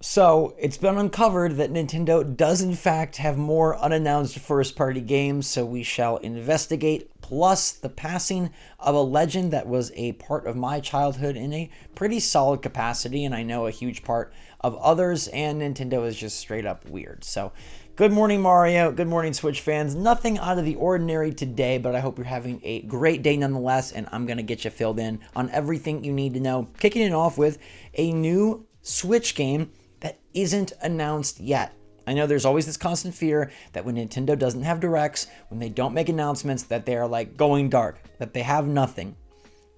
So, it's been uncovered that Nintendo does in fact have more unannounced first-party games, so we shall investigate, plus the passing of a legend that was a part of my childhood in a pretty solid capacity, and I know a huge part of others, and Nintendo is just straight up weird. So, good morning, Mario. Good morning, Switch fans. Nothing out of the ordinary today, but I hope you're having a great day nonetheless, and I'm going to get you filled in on everything you need to know. Kicking it off with a new Switch game that isn't announced yet. I know there's always this constant fear that when Nintendo doesn't have directs, when they don't make announcements, that they are like going dark, that they have nothing.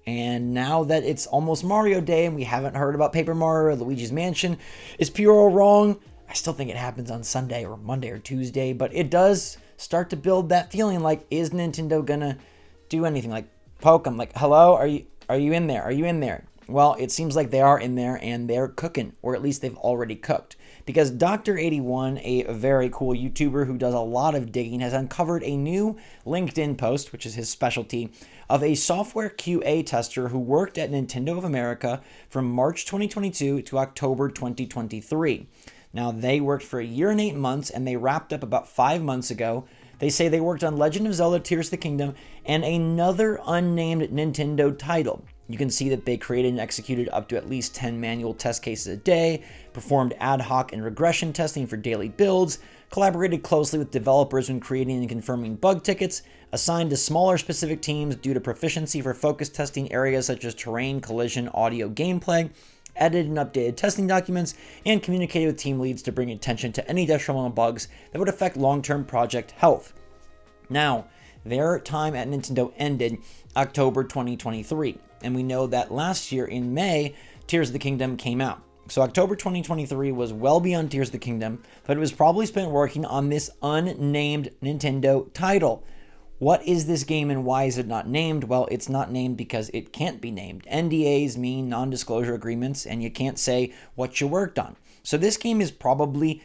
And now that it's almost Mario Day and we haven't heard about Paper Mario or Luigi's Mansion, is Puro wrong? I still think it happens on Sunday or Monday or Tuesday, but it does start to build that feeling like, is Nintendo gonna do anything? Like, poke them, like, hello, are you in there? Are you in there? Well, it seems like they are in there and they're cooking, or at least they've already cooked. Because Dr.81, a very cool YouTuber who does a lot of digging, has uncovered a new LinkedIn post, which is his specialty, of a software QA tester who worked at Nintendo of America from March 2022 to October 2023. Now, they worked for a year and 8 months, and they wrapped up about 5 months ago. They say they worked on Legend of Zelda Tears of the Kingdom and another unnamed Nintendo title. You can see that they created and executed up to at least 10 manual test cases a day, performed ad hoc and regression testing for daily builds, collaborated closely with developers when creating and confirming bug tickets, assigned to smaller specific teams due to proficiency for focus testing areas such as terrain, collision, audio, gameplay, edited and updated testing documents, and communicated with team leads to bring attention to any detrimental bugs that would affect long-term project health. Now, their time at Nintendo ended October 2023, and we know that last year in May, Tears of the Kingdom came out. So October 2023 was well beyond Tears of the Kingdom, but it was probably spent working on this unnamed Nintendo title. What is this game and why is it not named? Well, it's not named because it can't be named. NDAs mean non-disclosure agreements, and you can't say what you worked on. So this game is probably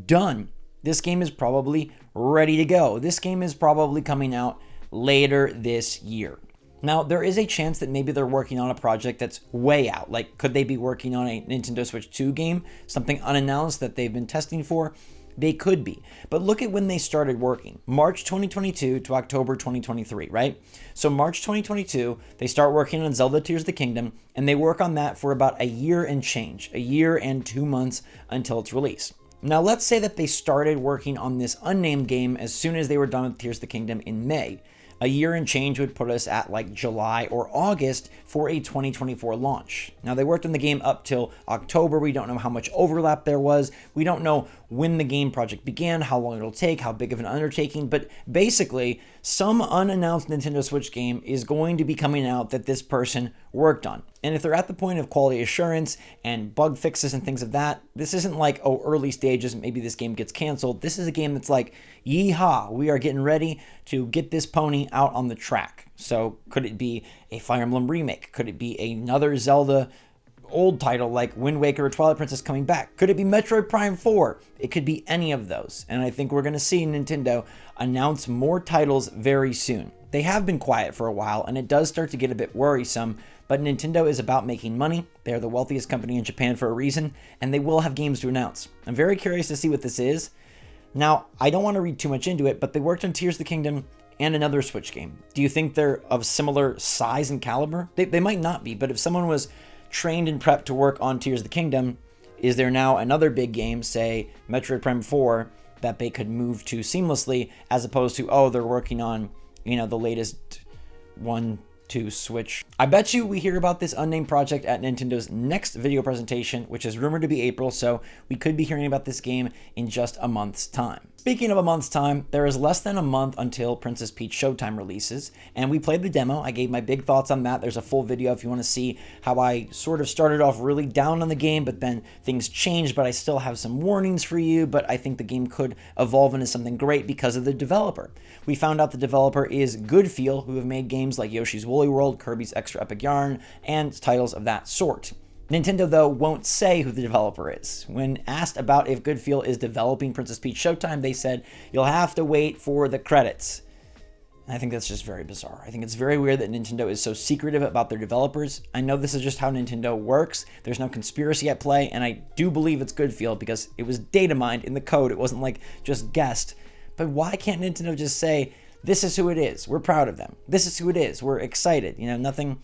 done. This game is probably ready to go. This game is probably coming out later this year. Now, there is a chance that maybe they're working on a project that's way out. Like, could they be working on a Nintendo Switch 2 game? Something unannounced that they've been testing for? They could be. But look at when they started working. March 2022 to October 2023, right? So March 2022, they start working on Zelda Tears of the Kingdom, and they work on that for about a year and change. A year and 2 months until it's released. Now, let's say that they started working on this unnamed game as soon as they were done with Tears of the Kingdom in May. A year and change would put us at like July or August for a 2024 launch. Now, they worked on the game up till October. We don't know how much overlap there was. We don't know when the game project began, how long it'll take, how big of an undertaking, but basically, some unannounced Nintendo Switch game is going to be coming out that this person worked on. And if they're at the point of quality assurance and bug fixes and things of that, this isn't like, oh, early stages, maybe this game gets canceled. This is a game that's like, yeehaw, we are getting ready to get this pony out on the track. So could it be a Fire Emblem remake? Could it be another Zelda old title like Wind Waker or Twilight Princess coming back? Could it be Metroid Prime 4? It could be any of those. And I think we're going to see Nintendo announce more titles very soon. They have been quiet for a while, and it does start to get a bit worrisome, but Nintendo is about making money. They are the wealthiest company in Japan for a reason, and they will have games to announce. I'm very curious to see what this is. Now, I don't want to read too much into it, but they worked on Tears of the Kingdom and another Switch game. Do you think they're of similar size and caliber? They might not be, but if someone was trained and prepped to work on Tears of the Kingdom, is there now another big game, say Metroid Prime 4, that they could move to seamlessly, as opposed to, oh, they're working on, the latest one to Switch? I bet you we hear about this unnamed project at Nintendo's next video presentation, which is rumored to be April, so we could be hearing about this game in just a month's time. Speaking of a month's time, there is less than a month until Princess Peach Showtime releases, and we played the demo. I gave my big thoughts on that. There's a full video if you want to see how I sort of started off really down on the game, but then things changed, but I still have some warnings for you, but I think the game could evolve into something great because of the developer. We found out the developer is Goodfeel, who have made games like Yoshi's Woolly World, Kirby's Extra Epic Yarn, and titles of that sort. Nintendo, though, won't say who the developer is. When asked about if Goodfeel is developing Princess Peach Showtime, they said, you'll have to wait for the credits. I think that's just very bizarre. I think it's very weird that Nintendo is so secretive about their developers. I know this is just how Nintendo works. There's no conspiracy at play, and I do believe it's good feel because it was data mined in the code. It wasn't like just guessed. But why can't Nintendo just say, this is who it is. We're proud of them. This is who it is. We're excited. Nothing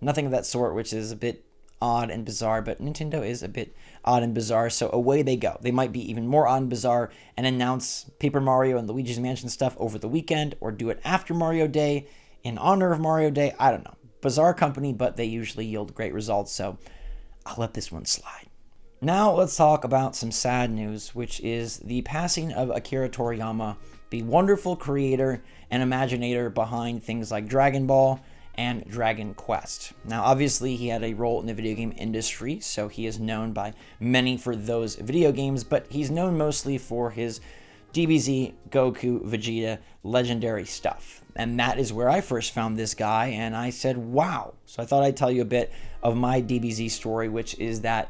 of that sort, which is a bit odd and bizarre, but Nintendo is a bit odd and bizarre, so away they go. They might be even more odd and bizarre and announce Paper Mario and Luigi's Mansion stuff over the weekend, or do it after Mario Day in honor of Mario Day. I don't know. Bizarre company, but they usually yield great results, so I'll let this one slide. Now let's talk about some sad news, which is the passing of Akira Toriyama, the wonderful creator and imaginator behind things like Dragon Ball and Dragon Quest. Now, obviously, he had a role in the video game industry, so he is known by many for those video games, but he's known mostly for his DBZ, Goku, Vegeta, legendary stuff. And that is where I first found this guy, and I said, wow. So I thought I'd tell you a bit of my DBZ story, which is that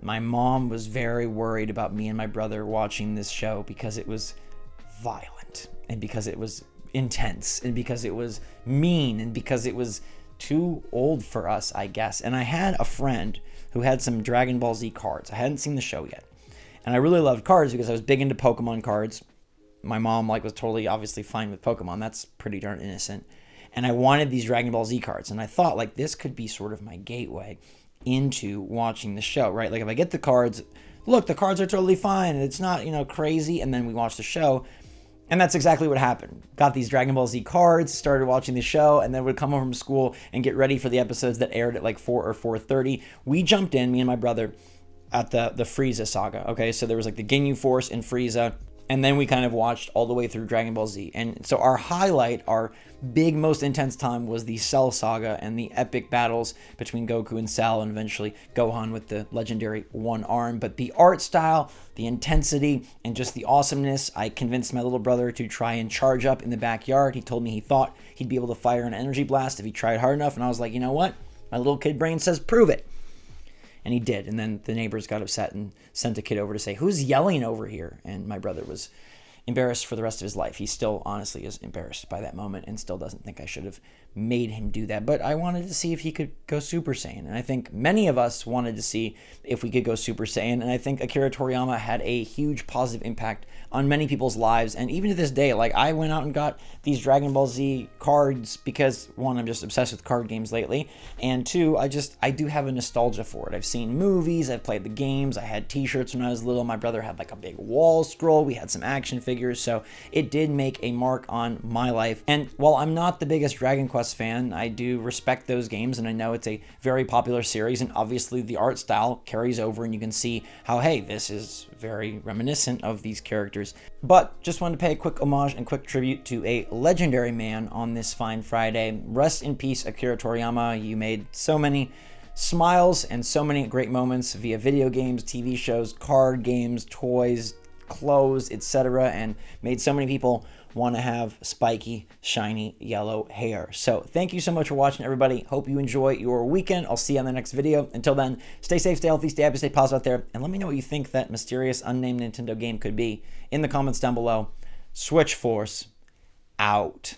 my mom was very worried about me and my brother watching this show because it was violent, and because it was intense, and because it was mean, and because it was too old for us, I guess. And I had a friend who had some Dragon Ball Z cards. I hadn't seen the show yet, and I really loved cards because I was big into Pokemon cards. My mom was totally obviously fine with Pokemon. That's pretty darn innocent. And I wanted these Dragon Ball Z cards, and I thought this could be sort of my gateway into watching the show, right? If I get the cards, look, the cards are totally fine, it's not crazy, and then we watch the show. And that's exactly what happened. Got these Dragon Ball Z cards, started watching the show, and then would come home from school and get ready for the episodes that aired at 4 or 4:30. We jumped in, me and my brother, at the Frieza saga. Okay, so there was the Ginyu Force and Frieza, and then we kind of watched all the way through Dragon Ball Z. And so our highlight, our big, most intense time was the Cell saga and the epic battles between Goku and Cell, and eventually Gohan with the legendary one arm. But the art style, the intensity, and just the awesomeness, I convinced my little brother to try and charge up in the backyard. He told me he thought he'd be able to fire an energy blast if he tried hard enough, and I was like, you know what? My little kid brain says prove it. And he did. And then the neighbors got upset and sent a kid over to say, who's yelling over here? And my brother was embarrassed for the rest of his life. He still honestly is embarrassed by that moment and still doesn't think I should have made him do that. But I wanted to see if he could go Super Saiyan. And I think many of us wanted to see if we could go Super Saiyan. And I think Akira Toriyama had a huge positive impact on many people's lives. And even to this day, I went out and got these Dragon Ball Z cards because, one, I'm just obsessed with card games lately. And two, I do have a nostalgia for it. I've seen movies, I've played the games, I had t-shirts when I was little. My brother had a big wall scroll. We had some action figures. So it did make a mark on my life. And while I'm not the biggest Dragon Quest fan, I do respect those games, and I know it's a very popular series, and obviously the art style carries over, and you can see how, hey, this is very reminiscent of these characters. But just wanted to pay a quick homage and quick tribute to a legendary man on this fine Friday. Rest in peace, Akira Toriyama. You made so many smiles and so many great moments via video games, TV shows, card games, toys, clothes, etc., and made so many people want to have spiky, shiny, yellow hair. So thank you so much for watching, everybody. Hope you enjoy your weekend. I'll see you on the next video. Until then, stay safe, stay healthy, stay happy, stay positive out there, and let me know what you think that mysterious, unnamed Nintendo game could be in the comments down below. SwitchForce out.